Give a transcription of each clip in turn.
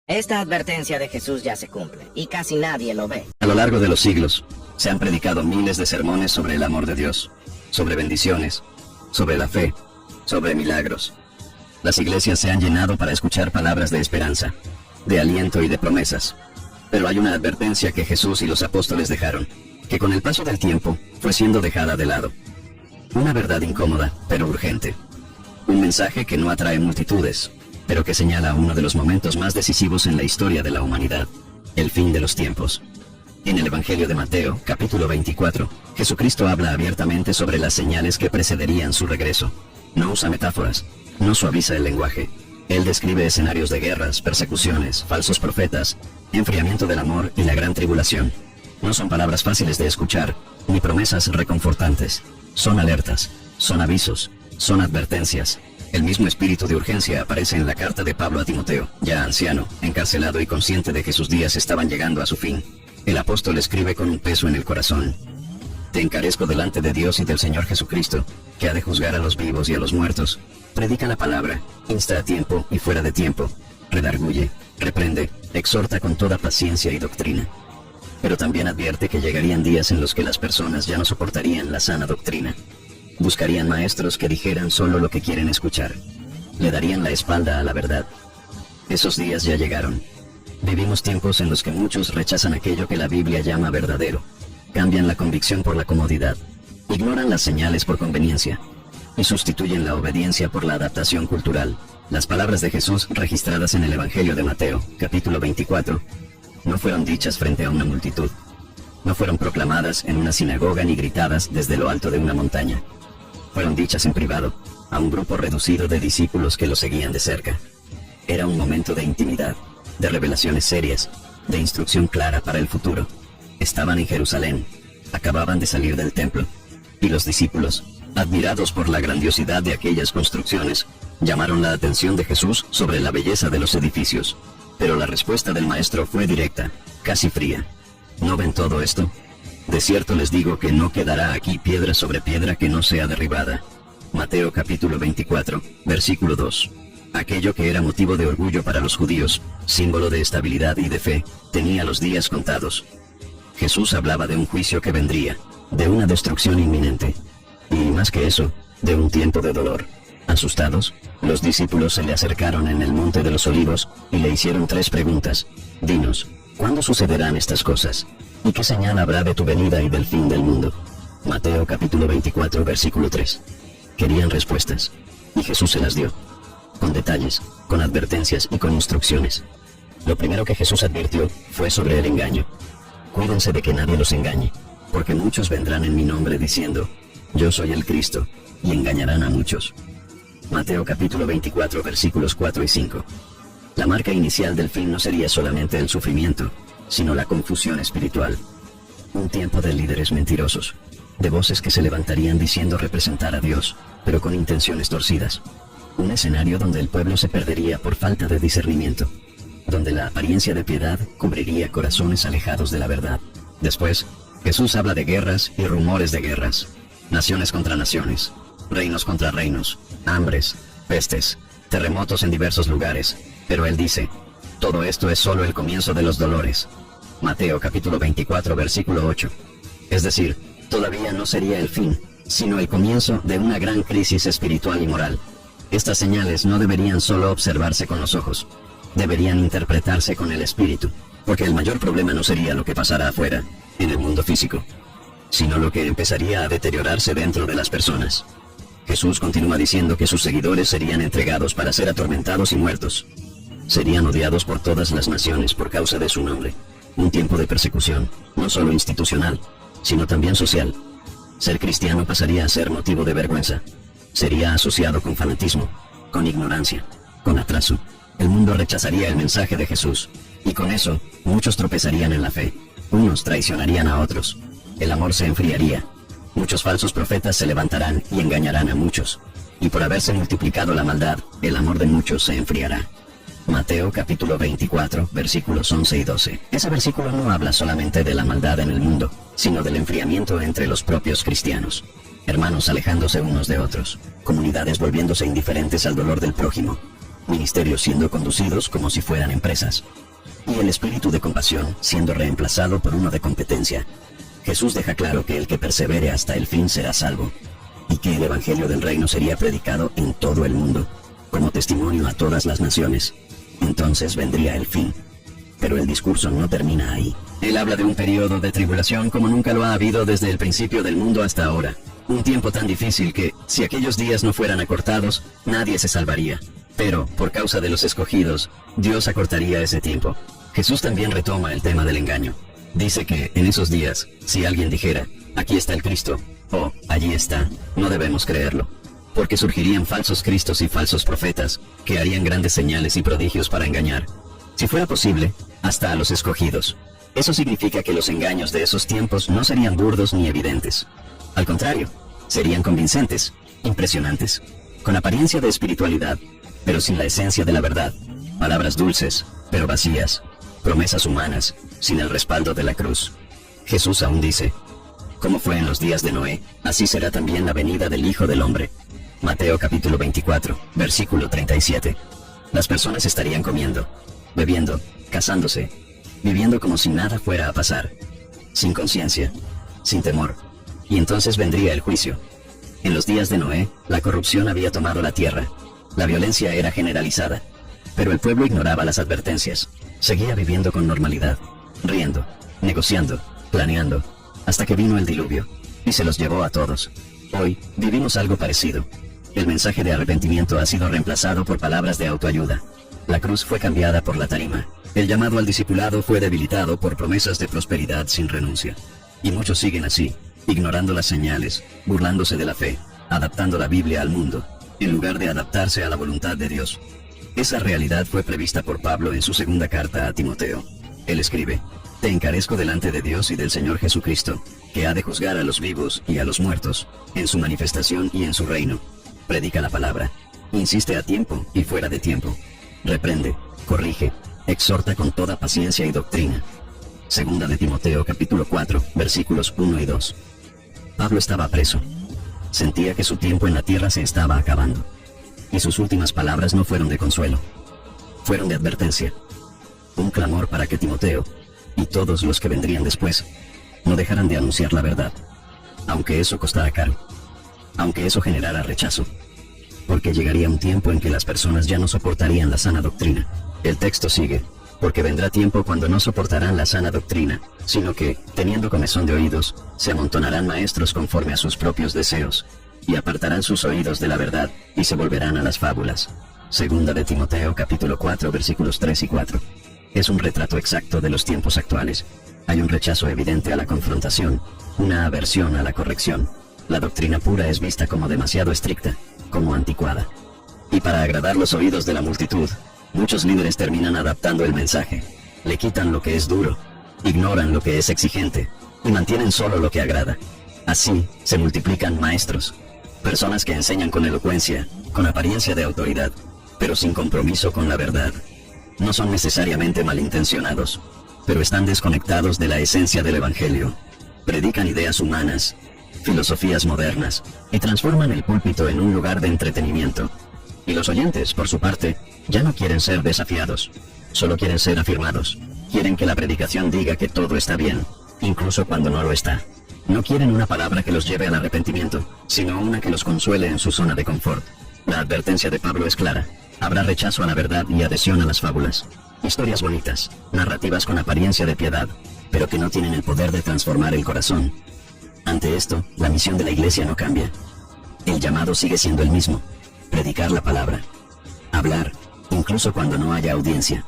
Esta advertencia de Jesús ya se cumple, y casi nadie lo ve. A lo largo de los siglos, se han predicado miles de sermones sobre el amor de Dios, sobre bendiciones, sobre la fe, sobre milagros. Las iglesias se han llenado para escuchar palabras de esperanza, de aliento y de promesas. Pero hay una advertencia que Jesús y los apóstoles dejaron, que con el paso del tiempo fue siendo dejada de lado. Una verdad incómoda, pero urgente. Un mensaje que no atrae multitudes, pero que señala uno de los momentos más decisivos en la historia de la humanidad, el fin de los tiempos. En el Evangelio de Mateo, capítulo 24, Jesucristo habla abiertamente sobre las señales que precederían su regreso. No usa metáforas, no suaviza el lenguaje. Él describe escenarios de guerras, persecuciones, falsos profetas, enfriamiento del amor y la gran tribulación. No son palabras fáciles de escuchar, ni promesas reconfortantes. Son alertas, son avisos, son advertencias. El mismo espíritu de urgencia aparece en la carta de Pablo a Timoteo, ya anciano, encarcelado y consciente de que sus días estaban llegando a su fin. El apóstol escribe con un peso en el corazón: Te encarezco delante de Dios y del Señor Jesucristo, que ha de juzgar a los vivos y a los muertos. Predica la palabra, insta a tiempo y fuera de tiempo, redarguye, reprende, exhorta con toda paciencia y doctrina. Pero también advierte que llegarían días en los que las personas ya no soportarían la sana doctrina. Buscarían maestros que dijeran solo lo que quieren escuchar. Le darían la espalda a la verdad. Esos días ya llegaron. Vivimos tiempos en los que muchos rechazan aquello que la Biblia llama verdadero. Cambian la convicción por la comodidad. Ignoran las señales por conveniencia. Y sustituyen la obediencia por la adaptación cultural. Las palabras de Jesús registradas en el Evangelio de Mateo, capítulo 24, no fueron dichas frente a una multitud. No fueron proclamadas en una sinagoga ni gritadas desde lo alto de una montaña. Fueron dichas en privado, a un grupo reducido de discípulos que lo seguían de cerca. Era un momento de intimidad, de revelaciones serias, de instrucción clara para el futuro. Estaban en Jerusalén, acababan de salir del templo, y los discípulos, admirados por la grandiosidad de aquellas construcciones, llamaron la atención de Jesús sobre la belleza de los edificios. Pero la respuesta del maestro fue directa, casi fría. ¿No ven todo esto? De cierto les digo que no quedará aquí piedra sobre piedra que no sea derribada. Mateo capítulo 24, versículo 2. Aquello que era motivo de orgullo para los judíos, símbolo de estabilidad y de fe, tenía los días contados. Jesús hablaba de un juicio que vendría, de una destrucción inminente, y más que eso, de un tiempo de dolor. Asustados, los discípulos se le acercaron en el monte de los olivos y le hicieron 3 preguntas. Dinos, ¿cuándo sucederán estas cosas? ¿Y qué señal habrá de tu venida y del fin del mundo? Mateo capítulo 24, versículo 3. Querían respuestas, y Jesús se las dio, con detalles, con advertencias y con instrucciones. Lo primero que Jesús advirtió fue sobre el engaño. Cuídense de que nadie los engañe, porque muchos vendrán en mi nombre diciendo, yo soy el Cristo, y engañarán a muchos. Mateo capítulo 24, versículos 4 y 5. La marca inicial del fin no sería solamente el sufrimiento, sino la confusión espiritual. Un tiempo de líderes mentirosos, de voces que se levantarían diciendo representar a Dios, pero con intenciones torcidas. Un escenario donde el pueblo se perdería por falta de discernimiento, donde la apariencia de piedad cubriría corazones alejados de la verdad. Después, Jesús habla de guerras y rumores de guerras, naciones contra naciones, reinos contra reinos, hambres, pestes, terremotos en diversos lugares, pero Él dice, todo esto es solo el comienzo de los dolores. Mateo capítulo 24, versículo 8. Es decir, todavía no sería el fin, sino el comienzo de una gran crisis espiritual y moral. Estas señales no deberían solo observarse con los ojos, deberían interpretarse con el espíritu, porque el mayor problema no sería lo que pasará afuera, en el mundo físico, sino lo que empezaría a deteriorarse dentro de las personas. Jesús continúa diciendo que sus seguidores serían entregados para ser atormentados y muertos. Serían odiados por todas las naciones por causa de su nombre. Un tiempo de persecución, no solo institucional, sino también social. Ser cristiano pasaría a ser motivo de vergüenza. Sería asociado con fanatismo, con ignorancia, con atraso. El mundo rechazaría el mensaje de Jesús, y con eso, muchos tropezarían en la fe. Unos traicionarían a otros. El amor se enfriaría. Muchos falsos profetas se levantarán y engañarán a muchos. Y por haberse multiplicado la maldad, el amor de muchos se enfriará. Mateo capítulo 24, versículos 11 y 12. Ese versículo no habla solamente de la maldad en el mundo, sino del enfriamiento entre los propios cristianos. Hermanos alejándose unos de otros, comunidades volviéndose indiferentes al dolor del prójimo, ministerios siendo conducidos como si fueran empresas, y el espíritu de compasión siendo reemplazado por uno de competencia. Jesús deja claro que el que persevere hasta el fin será salvo, y que el evangelio del reino sería predicado en todo el mundo, como testimonio a todas las naciones. Entonces vendría el fin. Pero el discurso no termina ahí. Él habla de un periodo de tribulación como nunca lo ha habido desde el principio del mundo hasta ahora. Un tiempo tan difícil que, si aquellos días no fueran acortados, nadie se salvaría. Pero, por causa de los escogidos, Dios acortaría ese tiempo. Jesús también retoma el tema del engaño. Dice que, en esos días, si alguien dijera, aquí está el Cristo, o allí está, no debemos creerlo. Porque surgirían falsos cristos y falsos profetas, que harían grandes señales y prodigios para engañar. Si fuera posible, hasta a los escogidos. Eso significa que los engaños de esos tiempos no serían burdos ni evidentes. Al contrario, serían convincentes, impresionantes, con apariencia de espiritualidad, pero sin la esencia de la verdad. Palabras dulces, pero vacías. Promesas humanas, sin el respaldo de la cruz. Jesús aún dice, como fue en los días de Noé, así será también la venida del Hijo del Hombre. Mateo capítulo 24, versículo 37. Las personas estarían comiendo, bebiendo, casándose, viviendo como si nada fuera a pasar, sin conciencia, sin temor. Y entonces vendría el juicio. En los días de Noé, la corrupción había tomado la tierra. La violencia era generalizada. Pero el pueblo ignoraba las advertencias. Seguía viviendo con normalidad, riendo, negociando, planeando, hasta que vino el diluvio, y se los llevó a todos. Hoy, vivimos algo parecido. El mensaje de arrepentimiento ha sido reemplazado por palabras de autoayuda. La cruz fue cambiada por la tarima. El llamado al discipulado fue debilitado por promesas de prosperidad sin renuncia. Y muchos siguen así, ignorando las señales, burlándose de la fe, adaptando la Biblia al mundo, en lugar de adaptarse a la voluntad de Dios. Esa realidad fue prevista por Pablo en su segunda carta a Timoteo. Él escribe, te encarezco delante de Dios y del Señor Jesucristo, que ha de juzgar a los vivos y a los muertos, en su manifestación y en su reino. Predica la palabra, insiste a tiempo y fuera de tiempo. Reprende, corrige, exhorta con toda paciencia y doctrina. Segunda de Timoteo capítulo 4, versículos 1 y 2. Pablo estaba preso. Sentía que su tiempo en la tierra se estaba acabando. Y sus últimas palabras no fueron de consuelo. Fueron de advertencia. Un clamor para que Timoteo, y todos los que vendrían después, no dejaran de anunciar la verdad. Aunque eso costara caro. Aunque eso generara rechazo. Porque llegaría un tiempo en que las personas ya no soportarían la sana doctrina. El texto sigue, porque vendrá tiempo cuando no soportarán la sana doctrina, sino que, teniendo comezón de oídos, se amontonarán maestros conforme a sus propios deseos, y apartarán sus oídos de la verdad, y se volverán a las fábulas. Segunda de Timoteo capítulo 4 versículos 3 y 4. Es un retrato exacto de los tiempos actuales. Hay un rechazo evidente a la confrontación, una aversión a la corrección. La doctrina pura es vista como demasiado estricta, como anticuada. Y para agradar los oídos de la multitud, muchos líderes terminan adaptando el mensaje. Le quitan lo que es duro, ignoran lo que es exigente, y mantienen solo lo que agrada. Así, se multiplican maestros. Personas que enseñan con elocuencia, con apariencia de autoridad, pero sin compromiso con la verdad. No son necesariamente malintencionados, pero están desconectados de la esencia del Evangelio. Predican ideas humanas, filosofías modernas, y transforman el púlpito en un lugar de entretenimiento. Y los oyentes, por su parte, ya no quieren ser desafiados, solo quieren ser afirmados. Quieren que la predicación diga que todo está bien, incluso cuando no lo está. No quieren una palabra que los lleve al arrepentimiento, sino una que los consuele en su zona de confort. La advertencia de Pablo es clara. Habrá rechazo a la verdad y adhesión a las fábulas. Historias bonitas, narrativas con apariencia de piedad, pero que no tienen el poder de transformar el corazón. Ante esto, la misión de la iglesia no cambia. El llamado sigue siendo el mismo: predicar la palabra. Hablar, incluso cuando no haya audiencia.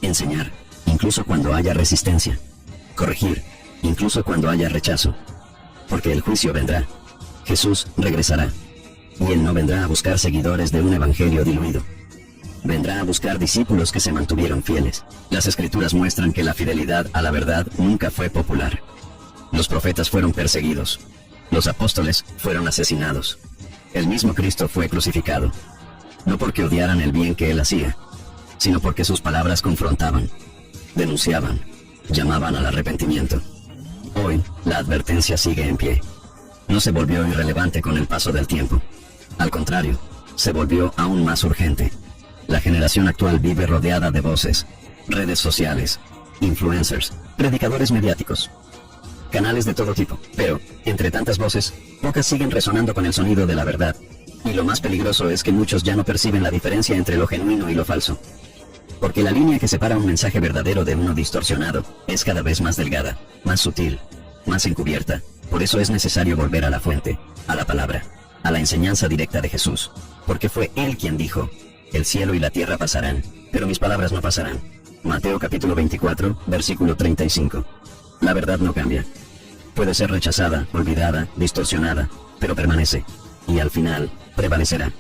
Enseñar, incluso cuando haya resistencia. Corregir, incluso cuando haya rechazo. Porque el juicio vendrá. Jesús regresará. Y Él no vendrá a buscar seguidores de un evangelio diluido. Vendrá a buscar discípulos que se mantuvieron fieles. Las Escrituras muestran que la fidelidad a la verdad nunca fue popular. Los profetas fueron perseguidos. Los apóstoles fueron asesinados. El mismo Cristo fue crucificado. No porque odiaran el bien que Él hacía, sino porque sus palabras confrontaban, denunciaban, llamaban al arrepentimiento. Hoy, la advertencia sigue en pie. No se volvió irrelevante con el paso del tiempo. Al contrario, se volvió aún más urgente. La generación actual vive rodeada de voces, redes sociales, influencers, predicadores mediáticos, canales de todo tipo, pero, entre tantas voces, pocas siguen resonando con el sonido de la verdad. Y lo más peligroso es que muchos ya no perciben la diferencia entre lo genuino y lo falso. Porque la línea que separa un mensaje verdadero de uno distorsionado es cada vez más delgada, más sutil, más encubierta. Por eso es necesario volver a la fuente, a la palabra, a la enseñanza directa de Jesús. Porque fue Él quien dijo: el cielo y la tierra pasarán, pero mis palabras no pasarán. Mateo capítulo 24, versículo 35. La verdad no cambia. Puede ser rechazada, olvidada, distorsionada, pero permanece. Y al final, prevalecerá.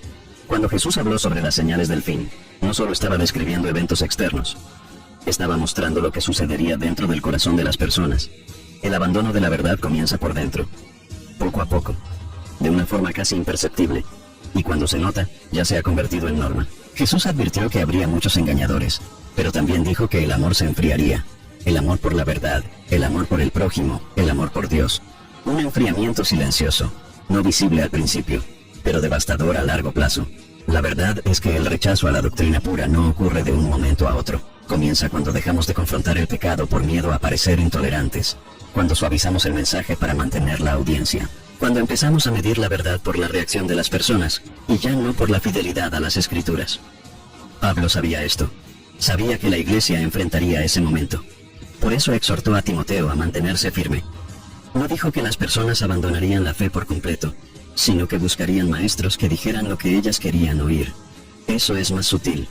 Cuando Jesús habló sobre las señales del fin, no solo estaba describiendo eventos externos, estaba mostrando lo que sucedería dentro del corazón de las personas. El abandono de la verdad comienza por dentro, poco a poco, de una forma casi imperceptible, y cuando se nota, ya se ha convertido en norma. Jesús advirtió que habría muchos engañadores, pero también dijo que el amor se enfriaría. El amor por la verdad, el amor por el prójimo, el amor por Dios. Un enfriamiento silencioso, no visible al principio, pero devastador a largo plazo. La verdad es que el rechazo a la doctrina pura no ocurre de un momento a otro. Comienza cuando dejamos de confrontar el pecado por miedo a parecer intolerantes, cuando suavizamos el mensaje para mantener la audiencia, cuando empezamos a medir la verdad por la reacción de las personas, y ya no por la fidelidad a las Escrituras. Pablo sabía esto. Sabía que la iglesia enfrentaría ese momento. Por eso exhortó a Timoteo a mantenerse firme. No dijo que las personas abandonarían la fe por completo, sino que buscarían maestros que dijeran lo que ellas querían oír. Eso es más sutil,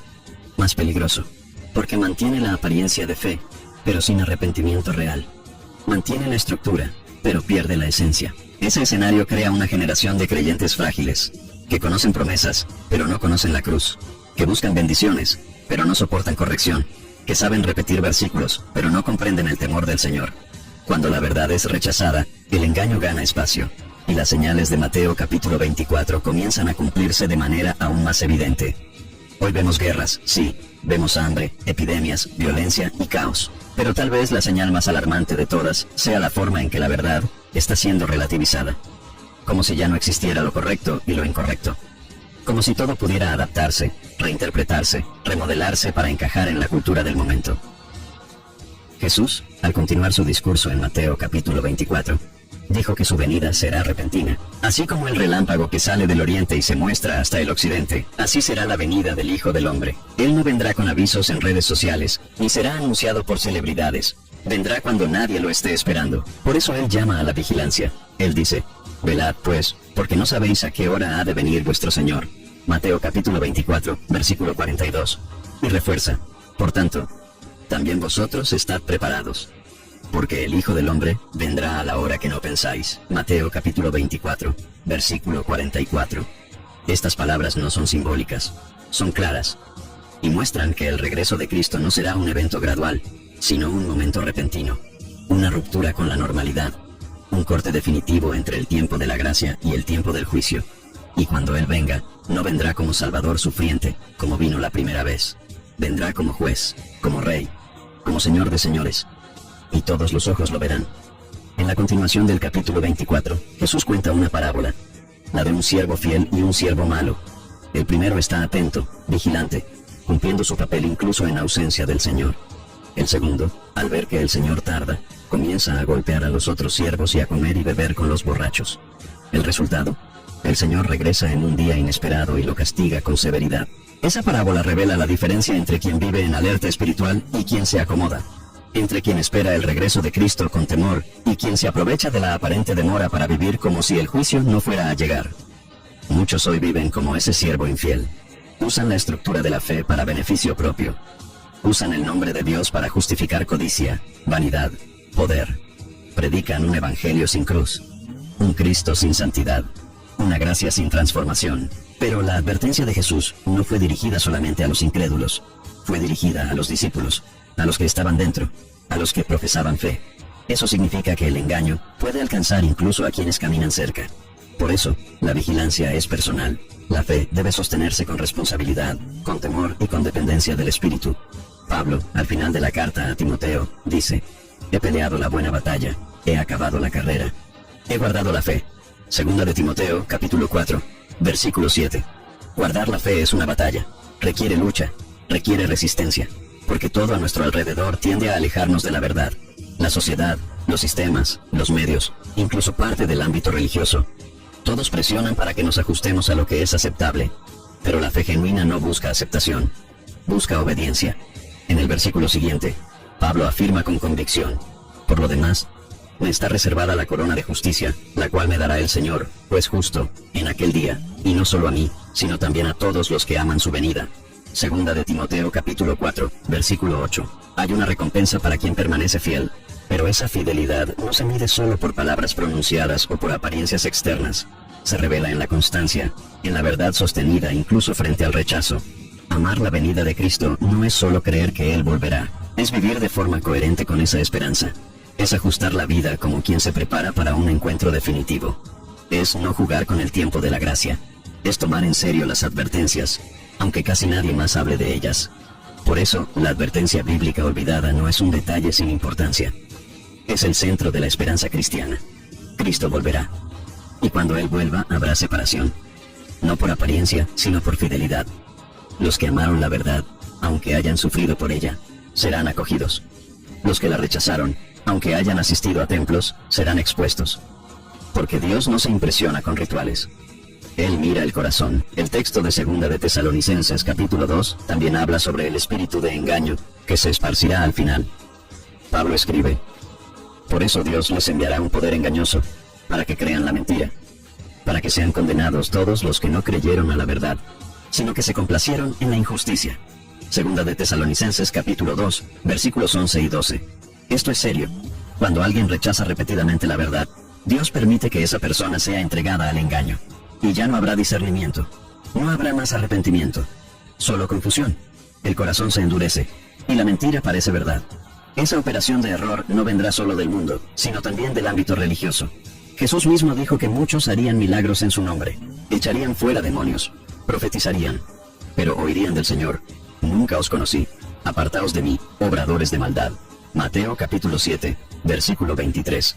más peligroso, porque mantiene la apariencia de fe, pero sin arrepentimiento real. Mantiene la estructura, pero pierde la esencia. Ese escenario crea una generación de creyentes frágiles, que conocen promesas, pero no conocen la cruz, que buscan bendiciones, pero no soportan corrección, que saben repetir versículos, pero no comprenden el temor del Señor. Cuando la verdad es rechazada, el engaño gana espacio, y las señales de Mateo capítulo 24 comienzan a cumplirse de manera aún más evidente. Hoy vemos guerras, sí, vemos hambre, epidemias, violencia y caos. Pero tal vez la señal más alarmante de todas sea la forma en que la verdad está siendo relativizada. Como si ya no existiera lo correcto y lo incorrecto. Como si todo pudiera adaptarse, reinterpretarse, remodelarse para encajar en la cultura del momento. Jesús, al continuar su discurso en Mateo capítulo 24, dijo que su venida será repentina. Así como el relámpago que sale del oriente y se muestra hasta el occidente, así será la venida del Hijo del Hombre. Él no vendrá con avisos en redes sociales, ni será anunciado por celebridades. Vendrá cuando nadie lo esté esperando. Por eso Él llama a la vigilancia. Él dice: velad pues, porque no sabéis a qué hora ha de venir vuestro Señor. Mateo capítulo 24, versículo 42. Y refuerza: por tanto, también vosotros estad preparados, porque el Hijo del Hombre vendrá a la hora que no pensáis. Mateo capítulo 24, versículo 44. Estas palabras no son simbólicas, son claras, y muestran que el regreso de Cristo no será un evento gradual, sino un momento repentino, una ruptura con la normalidad, un corte definitivo entre el tiempo de la gracia y el tiempo del juicio. Y cuando Él venga, no vendrá como Salvador sufriente, como vino la primera vez. Vendrá como juez, como rey, como Señor de señores, y todos los ojos lo verán. En la continuación del capítulo 24, Jesús cuenta una parábola, la de un siervo fiel y un siervo malo. El primero está atento, vigilante, cumpliendo su papel incluso en ausencia del Señor. El segundo, al ver que el Señor tarda, comienza a golpear a los otros siervos y a comer y beber con los borrachos. El resultado: el Señor regresa en un día inesperado y lo castiga con severidad. Esa parábola revela la diferencia entre quien vive en alerta espiritual y quien se acomoda, entre quien espera el regreso de Cristo con temor y quien se aprovecha de la aparente demora para vivir como si el juicio no fuera a llegar. Muchos hoy viven como ese siervo infiel. Usan la estructura de la fe para beneficio propio. Usan el nombre de Dios para justificar codicia, vanidad, poder. Predican un evangelio sin cruz, un Cristo sin santidad, una gracia sin transformación. Pero la advertencia de Jesús no fue dirigida solamente a los incrédulos, fue dirigida a los discípulos, a los que estaban dentro, a los que profesaban fe. Eso significa que el engaño puede alcanzar incluso a quienes caminan cerca. Por eso, la vigilancia es personal. La fe debe sostenerse con responsabilidad, con temor y con dependencia del Espíritu. Pablo, al final de la carta a Timoteo, dice: he peleado la buena batalla, he acabado la carrera, he guardado la fe. Segunda de Timoteo, capítulo 4, versículo 7. Guardar la fe es una batalla. requiere lucha, requiere resistencia, porque todo a nuestro alrededor tiende a alejarnos de la verdad. La sociedad, los sistemas, los medios, incluso parte del ámbito religioso. Todos presionan para que nos ajustemos a lo que es aceptable. Pero la fe genuina no busca aceptación, busca obediencia. En el versículo siguiente, Pablo afirma con convicción: por lo demás, me está reservada la corona de justicia, la cual me dará el Señor, pues justo, en aquel día, y no solo a mí, sino también a todos los que aman su venida. Segunda de Timoteo capítulo 4, versículo 8. Hay una recompensa para quien permanece fiel, pero esa fidelidad no se mide solo por palabras pronunciadas o por apariencias externas. Se revela en la constancia, en la verdad sostenida incluso frente al rechazo. Amar la venida de Cristo no es solo creer que Él volverá, es vivir de forma coherente con esa esperanza. Es ajustar la vida como quien se prepara para un encuentro definitivo. Es no jugar con el tiempo de la gracia. Es tomar en serio las advertencias, aunque casi nadie más hable de ellas. Por eso, la advertencia bíblica olvidada no es un detalle sin importancia. Es el centro de la esperanza cristiana. Cristo volverá. Y cuando Él vuelva, habrá separación. No por apariencia, sino por fidelidad. Los que amaron la verdad, aunque hayan sufrido por ella, serán acogidos. Los que la rechazaron, aunque hayan asistido a templos, serán expuestos. Porque Dios no se impresiona con rituales. Él mira el corazón. El texto de Segunda de Tesalonicenses capítulo 2 también habla sobre el espíritu de engaño que se esparcirá al final. Pablo escribe: por eso Dios les enviará un poder engañoso, para que crean la mentira, para que sean condenados todos los que no creyeron a la verdad, sino que se complacieron en la injusticia. Segunda de Tesalonicenses capítulo 2, versículos 11 y 12. Esto es serio. Cuando alguien rechaza repetidamente la verdad, Dios permite que esa persona sea entregada al engaño. Y ya no habrá discernimiento. No habrá más arrepentimiento. Solo confusión. El corazón se endurece. Y la mentira parece verdad. Esa operación de error no vendrá solo del mundo, sino también del ámbito religioso. Jesús mismo dijo que muchos harían milagros en su nombre. Echarían fuera demonios. Profetizarían. Pero oirían del Señor: nunca os conocí. Apartaos de mí, obradores de maldad. Mateo capítulo 7, versículo 23.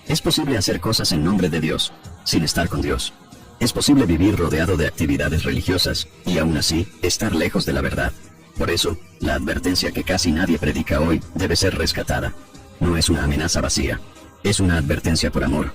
Es posible hacer cosas en nombre de Dios, sin estar con Dios. Es posible vivir rodeado de actividades religiosas, y aún así, estar lejos de la verdad. Por eso, la advertencia que casi nadie predica hoy debe ser rescatada. No es una amenaza vacía, es una advertencia por amor.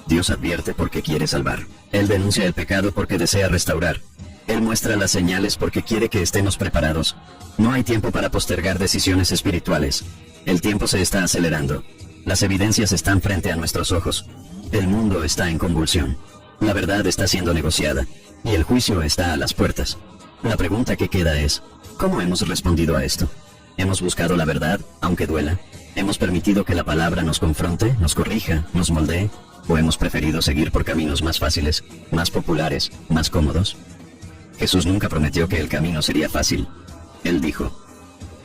Dios advierte porque quiere salvar. Él denuncia el pecado porque desea restaurar. Él muestra las señales porque quiere que estemos preparados. No hay tiempo para postergar decisiones espirituales. El tiempo se está acelerando. Las evidencias están frente a nuestros ojos. El mundo está en convulsión. La verdad está siendo negociada, y el juicio está a las puertas. La pregunta que queda es: ¿cómo hemos respondido a esto? ¿Hemos buscado la verdad, aunque duela? ¿Hemos permitido que la palabra nos confronte, nos corrija, nos moldee? ¿O hemos preferido seguir por caminos más fáciles, más populares, más cómodos? Jesús nunca prometió que el camino sería fácil. Él dijo: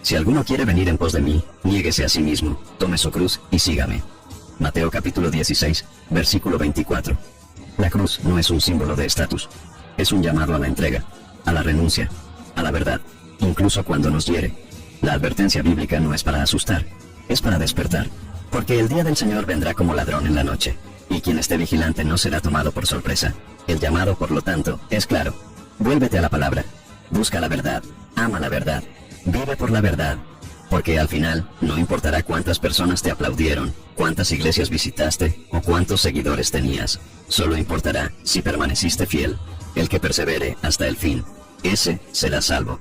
si alguno quiere venir en pos de mí, niéguese a sí mismo, tome su cruz y sígame. Mateo capítulo 16, versículo 24. La cruz no es un símbolo de estatus. Es un llamado a la entrega, a la renuncia, a la verdad, incluso cuando nos hiere. La advertencia bíblica no es para asustar, es para despertar. Porque el día del Señor vendrá como ladrón en la noche, y quien esté vigilante no será tomado por sorpresa. El llamado, por lo tanto, es claro. Vuélvete a la palabra, busca la verdad, ama la verdad, vive por la verdad. Porque al final, no importará cuántas personas te aplaudieron, cuántas iglesias visitaste o cuántos seguidores tenías. Solo importará si permaneciste fiel. El que persevere hasta el fin, ese será salvo.